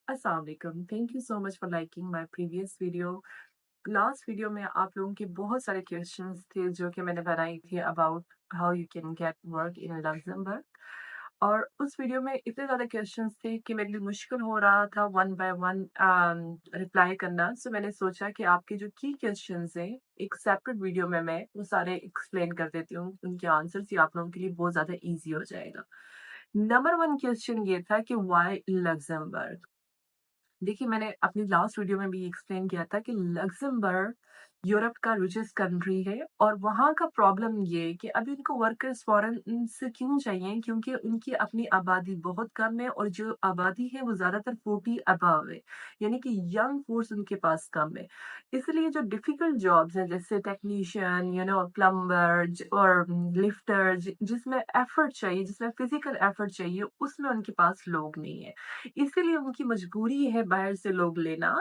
अस्सलाम वालेकुम। Thank you so much for liking my previous video. Last video में आप लोगों के बहुत सारे क्वेश्चंस थे जो कि मैंने बनाई थी about how you can get work in Luxembourg. और उस वीडियो में इतने ज़्यादा क्वेश्चंस थे कि मेरे लिए मुश्किल हो रहा था वन बाय वन रिप्लाई करना। सो मैंने सोचा कि आपके जो की क्वेश्चंस हैं, एक सेपरेट वीडियो में मैं वो सारे एक्सप्लेन कर देती हूँ। उनके आंसर्स ये आप लोगों के लिए बहुत ज़्यादा ईज़ी हो जाएगा। नंबर 1 क्वेश्चन ये था कि व्हाई लक्ज़मबर्ग? देखिए, मैंने अपनी लास्ट वीडियो में भी एक्सप्लेन किया था कि लक्ज़मबर्ग यूरोप का रिचेस्ट कंट्री है और वहाँ का प्रॉब्लम ये है कि अभी उनको वर्कर्स फॉरेन से क्यों चाहिए, क्योंकि उनकी अपनी आबादी बहुत कम है और जो आबादी है वो ज़्यादातर 40 अबव है, यानी कि यंग फोर्स उनके पास कम है। इसलिए जो डिफिकल्ट जॉब्स हैं जैसे टेक्नीशियन, प्लम्बर और लिफ्टर, जिसमें एफर्ट चाहिए, जिसमें फिजिकल एफर्ट चाहिए, उसमें उनके पास लोग नहीं है। इसीलिए उनकी मजबूरी है बाहर से लोग लेना।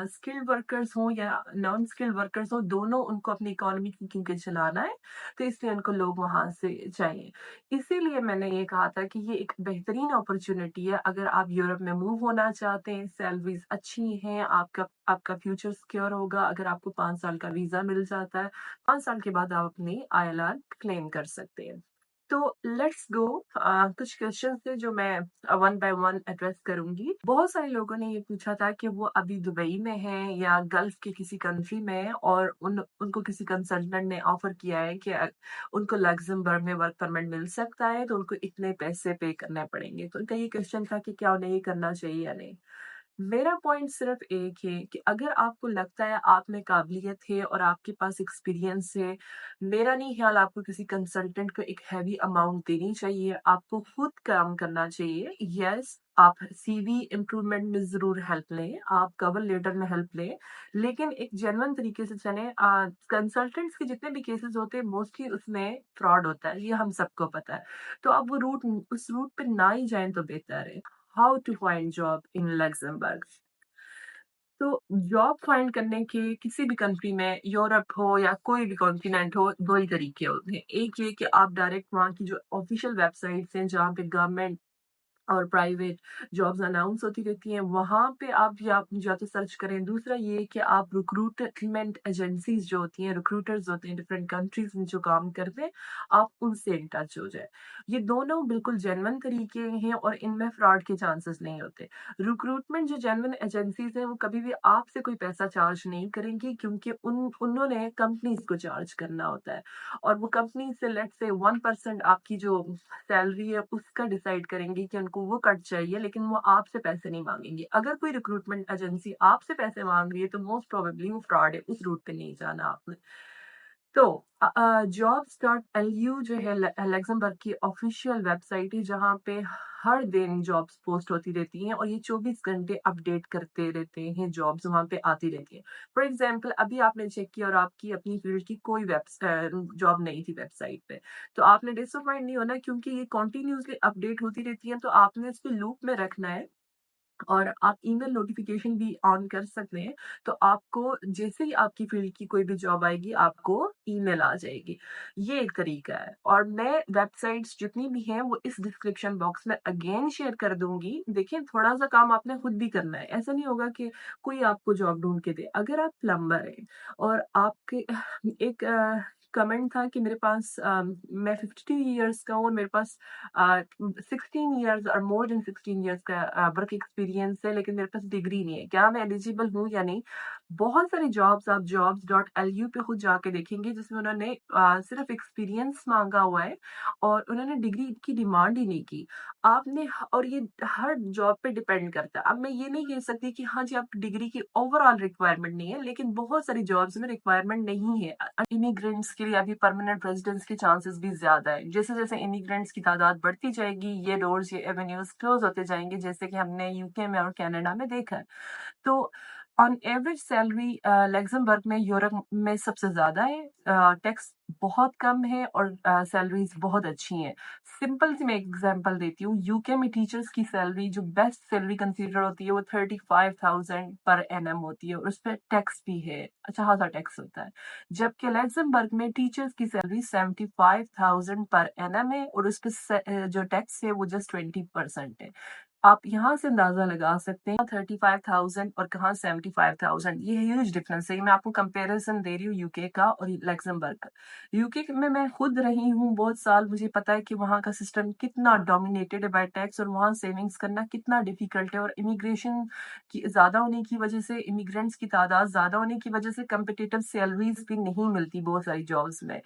स्किल्ड वर्कर्स हों या नॉन स्किल्ड वर्कर्स हों, दोनों उनको अपनी इकोनॉमी को क्योंकि चलाना है, तो इसलिए उनको लोग वहाँ से चाहिए। इसीलिए मैंने ये कहा था कि ये एक बेहतरीन अपॉर्चुनिटी है अगर आप यूरोप में मूव होना चाहते हैं, सैलरीज़ अच्छी हैं, आपका आपका फ्यूचर सिक्योर होगा अगर आपको 5 साल का वीज़ा मिल जाता है। 5 साल के बाद आप अपनी आईएलआर क्लेम कर सकते हैं। तो लेट्स गो। कुछ क्वेश्चन थे जो मैं वन बाय वन एड्रेस करूंगी। बहुत सारे लोगों ने ये पूछा था कि वो अभी दुबई में हैं या गल्फ के किसी कंट्री में हैं और उनको किसी कंसल्टेंट ने ऑफर किया है कि उनको लग्जमबर्ग में वर्क परमिट मिल सकता है, तो उनको इतने पैसे पे करने पड़ेंगे। तो उनका ये क्वेश्चन था कि क्या उन्हें ये करना चाहिए या नहीं। मेरा पॉइंट सिर्फ एक है कि अगर आपको लगता है आप में काबिलियत है और आपके पास एक्सपीरियंस है, मेरा नहीं ख्याल आपको किसी कंसल्टेंट को एक हैवी अमाउंट देनी चाहिए। आपको खुद काम करना चाहिए। यस, आप सीवी इम्प्रूवमेंट में जरूर हेल्प लें, आप कवर लेटर में हेल्प लें, लेकिन एक जेन्युइन तरीके से चलें। कंसल्टेंट्स के जितने भी केसेस होते हैं मोस्टली उसमें फ्रॉड होता है, ये हम सबको पता है। तो आप वो रूट उस रूट पे ना ही जाएं तो बेहतर है। How to find job in Luxembourg? तो जॉब फाइंड करने के किसी भी कंट्री में, यूरोप हो या कोई भी कॉन्टिनेंट हो, दो ही तरीके होते हैं। एक ये कि आप डायरेक्ट वहाँ की जो ऑफिशियल वेबसाइट्स हैं जहाँ पे गवर्नमेंट और प्राइवेट जॉब्स अनाउंस होती रहती हैं, वहाँ पे आप या तो सर्च करें। दूसरा ये कि आप रिक्रूटमेंट एजेंसीज जो होती हैं, रिक्रूटर्स होते हैं डिफरेंट कंट्रीज में जो काम करते हैं, आप उनसे इन टच हो जाए। ये दोनों बिल्कुल जेन्युइन तरीके हैं और इनमें फ्रॉड के चांसेस नहीं होते। रिक्रूटमेंट जो जेन्युइन एजेंसीज हैं वो कभी भी आपसे कोई पैसा चार्ज नहीं करेंगी, क्योंकि उन्होंने कंपनीज को चार्ज करना होता है और वो कंपनी से लेट से 1% आपकी जो सैलरी है उसका डिसाइड करेंगे कि उनको वो कट चाहिए, लेकिन वो आपसे पैसे नहीं मांगेंगे। अगर कोई रिक्रूटमेंट एजेंसी आपसे पैसे मांग रही है तो मोस्ट प्रोबेबली वो फ्रॉड है, उस रूट पे नहीं जाना आपने। तो jobs.lu जो है लग्जमबर्ग की ऑफिशियल वेबसाइट है जहाँ पे हर दिन जॉब्स पोस्ट होती रहती हैं और ये 24 घंटे अपडेट करते रहते हैं, जॉब्स वहाँ पे आती रहती हैं। फॉर एग्जांपल अभी आपने चेक किया और आपकी अपनी फील्ड की कोई जॉब नहीं थी वेबसाइट पे, तो आपने डिसअपॉइंट नहीं होना, क्योंकि ये कॉन्टिन्यूसली अपडेट होती रहती है। तो आपने इसको लूप में रखना है और आप ईमेल नोटिफिकेशन भी ऑन कर सकते हैं। तो आपको जैसे ही आपकी फील्ड की कोई भी जॉब आएगी आपको ईमेल आ जाएगी। ये एक तरीका है और मैं वेबसाइट्स जितनी भी हैं वो इस डिस्क्रिप्शन बॉक्स में अगेन शेयर कर दूंगी। देखिए, थोड़ा सा काम आपने खुद भी करना है, ऐसा नहीं होगा कि कोई आपको जॉब ढूंढ के दे। अगर आप प्लम्बर हैं और आपके एक कमेंट था कि मेरे पास मैं 52 इयर्स का हूँ और मेरे पास 16 इयर्स और मोर देन 16 इयर्स का वर्क एक्सपीरियंस है, लेकिन मेरे पास डिग्री नहीं है। क्या मैं एलिजिबल हूँ या नहीं? बहुत सारी जॉब्स आप jobs.lu पे खुद जाके देखेंगे जिसमें उन्होंने सिर्फ एक्सपीरियंस मांगा हुआ है और उन्होंने डिग्री की डिमांड ही नहीं की। और ये हर जॉब पे डिपेंड करता है। अब मैं ये नहीं कह सकती कि हाँ जी, आप डिग्री की ओवरऑल रिक्वायरमेंट नहीं है, लेकिन बहुत सारी जॉब्स में रिक्वायरमेंट नहीं है। इमिग्रेंट्स के लिए अभी परमानेंट रेजिडेंस के चांसेस भी ज्यादा है। जैसे जैसे इमिग्रेंट्स की तादाद बढ़ती जाएगी, ये डोर्स, ये एवेन्यूज क्लोज होते जाएंगे, जैसे कि हमने यूके में और कनाडा में देखा है। तो ऑन एवरेज सैलरी लग्जमबर्ग में यूरोप में सबसे ज्यादा है। टैक्स बहुत कम है और सैलरीज बहुत अच्छी हैं। सिंपल सी मैं एग्जांपल देती हूँ। यूके में टीचर्स की सैलरी जो बेस्ट सैलरी कंसीडर होती है वो 35,000 पर एनएम होती है और उस पर टैक्स भी है, अच्छा खासा टैक्स होता है। जबकि लग्जमबर्ग में टीचर्स की सैलरी 75,000 पर एनएम है और उस पर जो टैक्स है वो जस्ट 20% है। आप यहाँ से अंदाजा लगा सकते हैं 35,000 और कहाँ 75,000, ये ह्यूज डिफरेंस है। मैं आपको कंपैरिजन दे रही हूँ यूके का और लग्जमबर्ग का। यूके में मैं खुद रही हूँ बहुत साल, मुझे पता है कि वहाँ का सिस्टम कितना डोमिनेटेड है बाय टैक्स, और वहाँ सेविंग्स करना कितना डिफिकल्ट है। और इमिग्रेशन की ज्यादा होने की वजह से, इमिग्रेंट्स की तादाद ज्यादा होने की वजह से कम्पिटिटिव सैलरीज भी नहीं मिलती बहुत सारी जॉब्स में।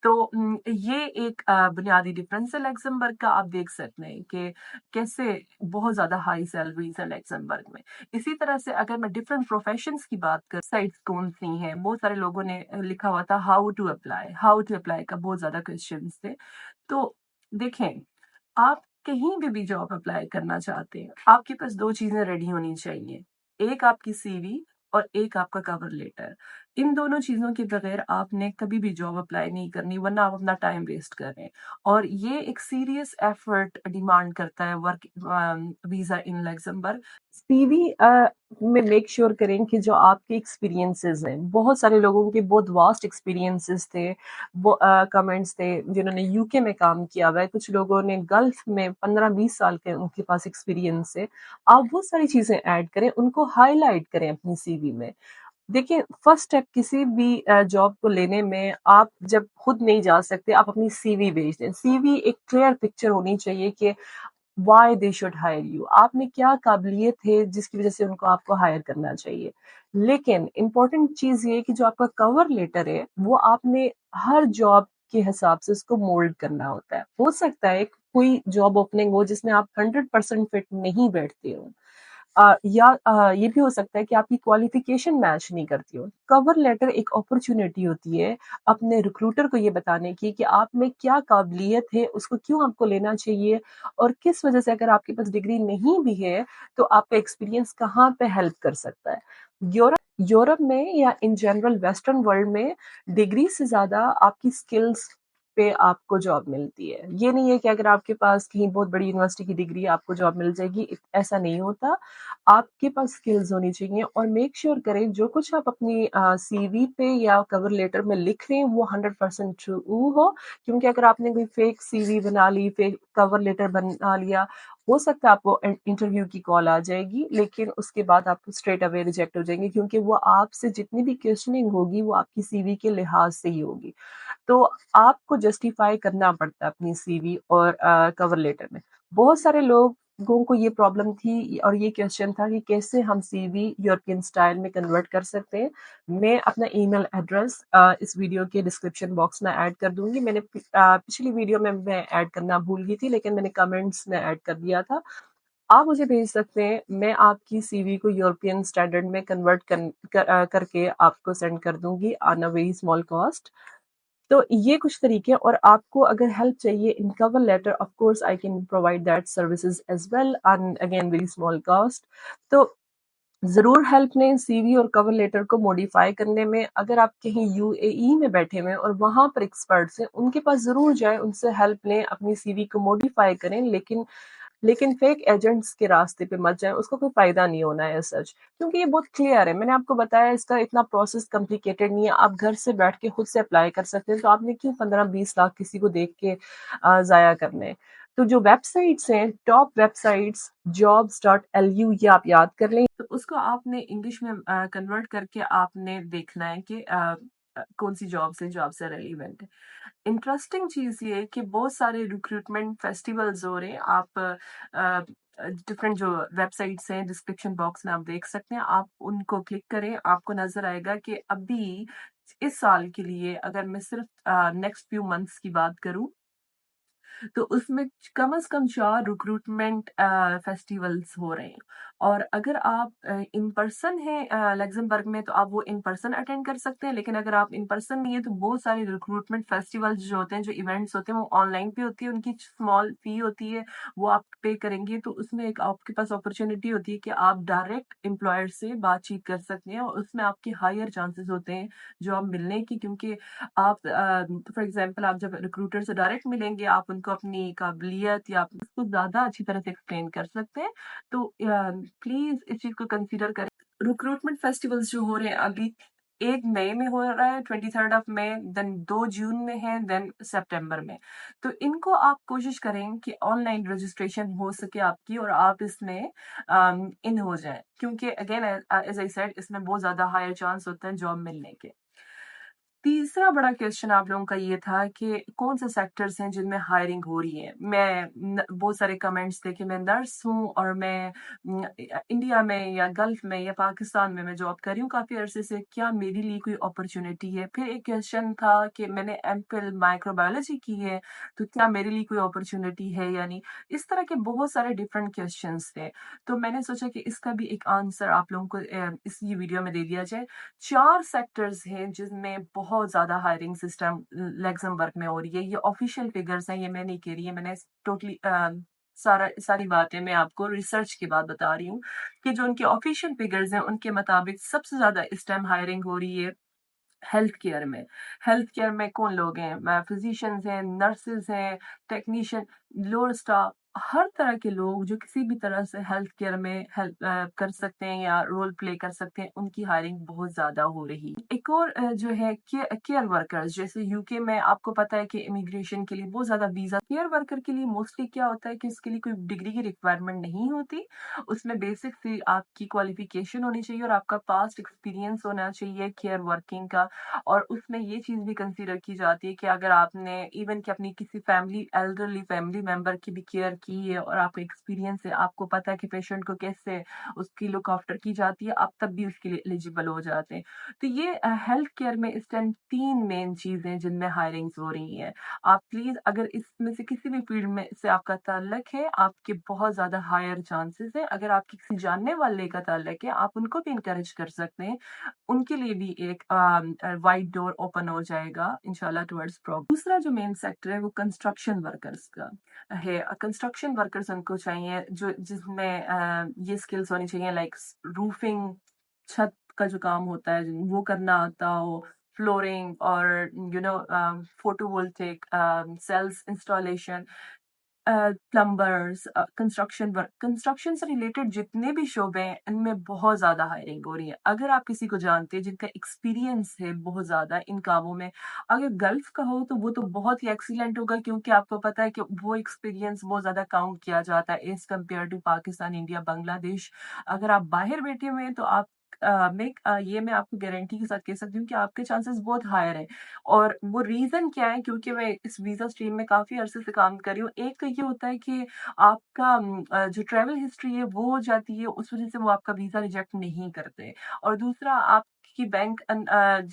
तो ये एक बुनियादी डिफरेंस है लग्जमबर्ग का। आप देख सकते हैं कि कैसे बहुत ज्यादा हाई सैलरीज है लग्जमबर्ग में। इसी तरह से अगर मैं डिफरेंट प्रोफेशंस की बात कर, साइट्स कौन सी हैं, बहुत सारे लोगों ने लिखा हुआ था हाउ टू अप्लाई का बहुत ज्यादा क्वेश्चन थे। तो देखें, आप कहीं भी जॉब अप्लाई करना चाहते हैं, आपके पास दो चीजें रेडी होनी चाहिए, एक आपकी सीवी और एक आपका कवर लेटर। इन दोनों चीजों के बगैर आपने कभी भी जॉब अप्लाई नहीं करनी, वरना आप अपना टाइम वेस्ट कर रहे हैं। और ये एक सीरियस एफर्ट डिमांड करता है वर्क वीजा इन लग्जमबर्ग। सीवी में मेक श्योर करें कि जो आपके एक्सपीरियंसेस हैं, बहुत सारे लोगों के बहुत वास्ट एक्सपीरियंसेस थे, वो कमेंट्स थे जिन्होंने यूके में काम किया हुआ है, कुछ लोगों ने गल्फ में 15-20 साल के उनके पास एक्सपीरियंस है। आप वो सारी चीजें ऐड करें, उनको हाईलाइट करें अपनी सीवी में। देखिए, फर्स्ट स्टेप किसी भी जॉब को लेने में, आप जब खुद नहीं जा सकते, आप अपनी सीवी भेज दें। सीवी एक क्लियर पिक्चर होनी चाहिए कि why they should hire you, आप में क्या काबिलियत है जिसकी वजह से उनको आपको हायर करना चाहिए। लेकिन इम्पोर्टेंट चीज ये है कि जो आपका कवर लेटर है, वो आपने हर जॉब के हिसाब से उसको मोल्ड करना होता है। हो सकता है कोई जॉब ओपनिंग हो जिसमें आप 100% फिट नहीं बैठते हो, या ये भी हो सकता है कि आपकी क्वालिफिकेशन मैच नहीं करती हो। कवर लेटर एक अपॉर्चुनिटी होती है अपने रिक्रूटर को ये बताने की कि आप में क्या काबिलियत है, उसको क्यों आपको लेना चाहिए, और किस वजह से, अगर आपके पास डिग्री नहीं भी है तो आपका एक्सपीरियंस कहाँ पे हेल्प कर सकता है। यूरोप यूरोप में या इन जनरल वेस्टर्न वर्ल्ड में डिग्री से ज्यादा आपकी स्किल्स पे आपको जॉब मिलती है। ये नहीं है कि अगर आपके पास कहीं बहुत बड़ी यूनिवर्सिटी की डिग्री है आपको जॉब मिल जाएगी, ऐसा नहीं होता। आपके पास स्किल्स होनी चाहिए, और मेक श्योर करें जो कुछ आप अपनी सीवी पे या कवर लेटर में लिख रहे हैं वो 100% ट्रू हो। क्योंकि अगर आपने कोई फेक सीवी बना ली, फेक कवर लेटर बना लिया, हो सकता है आपको इंटरव्यू की कॉल आ जाएगी, लेकिन उसके बाद आप स्ट्रेट अवे रिजेक्ट हो जाएंगे, क्योंकि वो आपसे जितनी भी क्वेश्चनिंग होगी वो आपकी सीवी के लिहाज से ही होगी। तो आपको जस्टिफाई करना पड़ता है अपनी सीवी और कवर लेटर में। बहुत सारे लोगों को ये प्रॉब्लम थी और ये क्वेश्चन था कि कैसे हम सीवी यूरोपियन स्टाइल में कन्वर्ट कर सकते हैं। मैं अपना ईमेल एड्रेस इस वीडियो के डिस्क्रिप्शन बॉक्स में ऐड कर दूंगी। मैंने पिछली वीडियो में मैं ऐड करना भूल गई थी, लेकिन मैंने कमेंट्स में ऐड कर दिया था। आप मुझे भेज सकते हैं, मैं आपकी सीवी को यूरोपियन स्टैंडर्ड में कन्वर्ट करके आपको सेंड कर दूंगी on a very small cost. तो ये कुछ तरीके, और आपको अगर हेल्प चाहिए in cover letter, of course I can provide that services as well on again very small cost. तो जरूर हेल्प लें सीवी और कवर लेटर को मॉडिफाई करने में। अगर आप कहीं यूएई में बैठे हुए हैं और वहां पर एक्सपर्ट्स हैं, उनके पास जरूर जाएं, उनसे हेल्प लें, अपनी सीवी को मॉडिफाई करें, लेकिन फेक एजेंट्स के रास्ते पे मत जाएं, उसको कोई फायदा नहीं होना है सच। क्योंकि ये बहुत क्लियर है, मैंने आपको बताया, इसका इतना प्रोसेस कॉम्प्लिकेटेड नहीं है, आप घर से बैठ के खुद से अप्लाई कर सकते हैं। तो आपने क्यों 15-20 लाख किसी को देख के जाया करने हैं। तो जो वेबसाइट्स हैं, टॉप वेबसाइट्स jobs.lu, ये आप याद कर लें। तो उसको आपने इंग्लिश में कन्वर्ट करके आपने देखना है कि कौन सी जॉब से रेलिवेंट है। इंटरेस्टिंग चीज ये है कि बहुत सारे रिक्रूटमेंट फेस्टिवल्स हो रहे हैं। आप डिफरेंट जो वेबसाइट्स हैं, डिस्क्रिप्शन बॉक्स में आप देख सकते हैं, आप उनको क्लिक करें, आपको नजर आएगा कि अभी इस साल के लिए, अगर मैं सिर्फ नेक्स्ट फ्यू मंथ्स की बात करूं, तो उसमें कम से कम 4 रिक्रूटमेंट फेस्टिवल्स हो रहे हैं। और अगर आप इन पर्सन हैं लग्जमबर्ग में, तो आप वो इन पर्सन अटेंड कर सकते हैं। लेकिन अगर आप इन पर्सन नहीं है, तो बहुत सारे रिक्रूटमेंट फेस्टिवल्स जो होते हैं, जो इवेंट्स होते हैं, वो ऑनलाइन पे होती है, उनकी स्मॉल फी होती है, वो आप पे करेंगे। तो उसमें एक आपके पास अपॉर्चुनिटी होती है कि आप डायरेक्ट एम्प्लॉयर से बातचीत कर सकते हैं, और उसमें आपके हायर चांसेस होते हैं जॉब मिलने की। क्योंकि आप फॉर एग्जांपल, आप जब रिक्रूटर से डायरेक्ट मिलेंगे, आप उनको अपनी काबिलियत या आप उसको ज्यादा अच्छी तरह से एक्सप्लेन कर सकते हैं। तो प्लीज इस चीज को कंसीडर करें। रिक्रूटमेंट फेस्टिवल्स जो हो रहे हैं अभी, 1 मई में हो रहा है, 23rd ऑफ मई, देन 2 जून में है, देन सितंबर में। तो इनको आप कोशिश करें कि ऑनलाइन रजिस्ट्रेशन हो सके आपकी और आप इसमें इन हो जाएँ, क्योंकि अगेन एज़ आई सेड इसमें बहुत ज़्यादा हायर चांस होता है जॉब मिलने के। तीसरा बड़ा क्वेश्चन आप लोगों का ये था कि कौन से सेक्टर्स हैं जिनमें हायरिंग हो रही है। बहुत सारे कमेंट्स थे कि मैं नर्स हूँ और मैं इंडिया में या गल्फ में या पाकिस्तान में मैं जॉब कर रही हूँ काफ़ी अरसे से, क्या मेरे लिए कोई अपॉर्चुनिटी है? फिर एक क्वेश्चन था कि मैंने एमफिल माइक्रोबायोलॉजी की है, तो क्या मेरे लिए कोई अपॉर्चुनिटी है या नहीं? इस तरह के बहुत सारे डिफरेंट क्वेश्चंस थे। तो मैंने सोचा कि इसका भी एक आंसर आप लोगों को इस ये वीडियो में दे दिया जाए। 4 सेक्टर्स हैं जिनमें बहुत ज़्यादा हायरिंग सिस्टम लक्ज़मबर्ग में हो रही है। ये ऑफ़िशियल फ़िगर्स हैं, ये मैं नहीं कह रही है, मैंने टोटली सारी बातें मैं आपको रिसर्च के बाद बता रही हूँ कि जो उनके ऑफ़िशियल फ़िगर्स हैं, उनके मुताबिक सबसे ज़्यादा इस टाइम हायरिंग हो रही है हेल्थ केयर में। हेल्थ केयर में कौन लोग हैं? फिज़िशियंस हैं, नर्सेज़ हैं, टेक्नीशियन, लोअर स्टाफ, हर तरह के लोग जो किसी भी तरह से हेल्थ केयर में हेल्प कर सकते हैं या रोल प्ले कर सकते हैं, उनकी हायरिंग बहुत ज़्यादा हो रही है। एक और जो है केयर वर्कर्स, जैसे यूके में आपको पता है कि इमिग्रेशन के लिए बहुत ज़्यादा वीज़ा केयर वर्कर के लिए मोस्टली क्या होता है कि उसके लिए कोई डिग्री की रिक्वायरमेंट नहीं होती। उसमें बेसिक सी आपकी क्वालिफ़िकेशन होनी चाहिए और आपका पास्ट एक्सपीरियंस होना चाहिए केयर वर्किंग का। और उसमें ये चीज़ भी कंसीडर की जाती है कि अगर आपने इवन कि अपनी किसी एल्डरली फैमिली मेंबर की भी केयर की है और आपको एक्सपीरियंस है, आपको पता है कि पेशेंट को कैसे उसकी लुक आफ्टर की जाती है, आप तब भी उसके लिए एलिजिबल हो जाते हैं। तो ये हेल्थ केयर में इस टाइम 3 मेन चीज़ें जिनमें हायरिंग्स हो रही हैं। आप प्लीज़ अगर इसमें से किसी भी फील्ड में से आपका ताल्लुक है, आपके बहुत ज़्यादा हायर चांसेस हैं। अगर आपके किसी जानने वाले का ताल्लुक है, आप उनको भी एनकरेज कर सकते हैं। उनके लिए भी एक वाइड डोर ओपन हो जाएगा इंशाल्लाह टुवर्ड्स प्रोग्रेस। दूसरा जो मेन सेक्टर है वो कंस्ट्रक्शन वर्कर्स का है। कंस्ट्रक्शन वर्कर्स उनको चाहिए जो जिसमें ये स्किल्स होनी चाहिए लाइक रूफिंग, छत का जो काम होता है वो करना आता हो, फ्लोरिंग और photovoltaic sales installation, plumbers, construction से रिलेटेड जितने भी शोबे हैं, इनमें बहुत ज़्यादा हायरिंग हो रही है। अगर आप किसी को जानते हैं जिनका एक्सपीरियंस है बहुत ज़्यादा इन कामों में, अगर गल्फ का हो तो वो तो बहुत ही एक्सीलेंट होगा, क्योंकि आपको पता है कि वो एक्सपीरियंस बहुत ज़्यादा काउंट किया जाता है as compare to Pakistan, India, Bangladesh. अगर आप बाहर बैठे हुए हैं तो आप ये मैं आपको गारंटी के साथ कह सकती हूँ कि आपके चांसेस बहुत हायर हैं। और वो रीज़न क्या है, क्योंकि मैं इस वीज़ा स्ट्रीम में काफ़ी अरसे से काम कर रही हूँ। एक तो ये होता है कि आपका जो ट्रैवल हिस्ट्री है वो हो जाती है, उस वज़ह से वो आपका वीज़ा रिजेक्ट नहीं करते। और दूसरा आपकी बैंक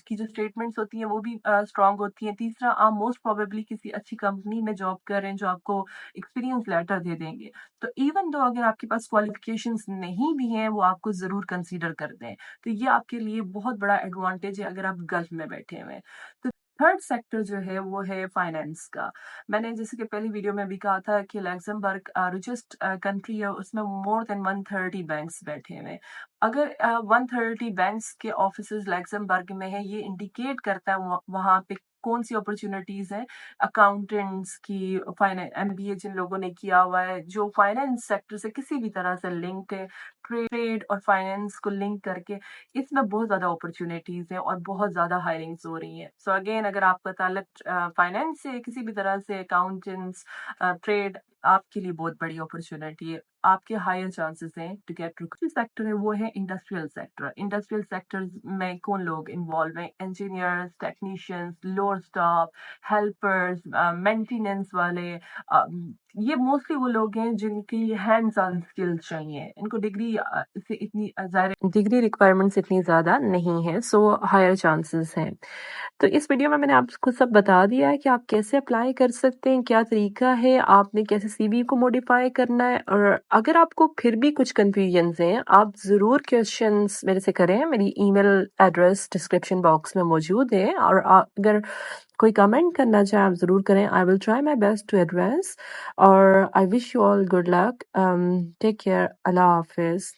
की जो स्टेटमेंट्स होती हैं वो भी स्ट्रॉन्ग होती हैं। तीसरा आप मोस्ट प्रोबेबली किसी अच्छी कंपनी में जॉब कर रहे हैं जो आपको एक्सपीरियंस लेटर दे देंगे। तो इवन दो अगर आपके पास क्वालिफ़िकेशंस नहीं भी हैं, वो आपको ज़रूर कंसीडर करते हैं। तो ये आपके लिए बहुत बड़ा एडवांटेज है अगर आप गल्फ में बैठे हुए हैं। तो थर्ड सेक्टर जो है वो है फाइनेंस का। मैंने जैसे कि पहली वीडियो में भी कहा था कि लक्ज़मबर्ग रिचेस्ट कंट्री है, उसमें मोर देन 130 बैंक्स बैठे हुए हैं। अगर 130 बैंक्स के ऑफिसेज लक्ज़मबर्ग में है, ये इंडिकेट करता है वहाँ पे कौन सी अपॉर्चुनिटीज हैं अकाउंटेंट्स की, फाइनेंस एमबीए जिन लोगों ने किया हुआ है, जो फाइनेंस सेक्टर से किसी भी तरह से लिंक्ड है, ट्रेड और फाइनेंस को लिंक करके इसमें बहुत ज़्यादा अपॉर्चुनिटीज़ हैं और बहुत ज़्यादा हायरिंग्स हो रही हैं। सो अगेन अगर आपका ताल्लुक फाइनेंस से किसी भी तरह से, अकाउंटेंट्स, ट्रेड, आपके लिए बहुत बड़ी अपॉर्चुनिटी है। आपके हायर चांसेस हैं टू गेट रिक्रूट। जो सेक्टर है वो है इंडस्ट्रियल सेक्टर। इंडस्ट्रियल सेक्टर में कौन लोग इन्वॉल्व हैं? Engineers, technicians, lower staff, helpers, maintenance वाले, ये मोस्टली वो लोग हैं जिनकी हैंड्स ऑन स्किल्स चाहिए। इनको डिग्री से इतनी डिग्री रिक्वायरमेंट्स इतनी ज़्यादा नहीं है, सो हायर चांसेस हैं। तो इस वीडियो में मैंने आपको सब बता दिया है कि आप कैसे अप्लाई कर सकते हैं, क्या तरीका है, आपने कैसे सीवी को मॉडिफाई करना है। और अगर आपको फिर भी कुछ कन्फ्यूजन्स हैं, आप ज़रूर क्वेश्चंस मेरे से करें। मेरी ईमेल एड्रेस डिस्क्रिप्शन बॉक्स में मौजूद है, और अगर कोई कमेंट करना चाहे आप ज़रूर करें। I will try my best to address, और I wish you all good luck. Take care. अल्लाह हाफिज़।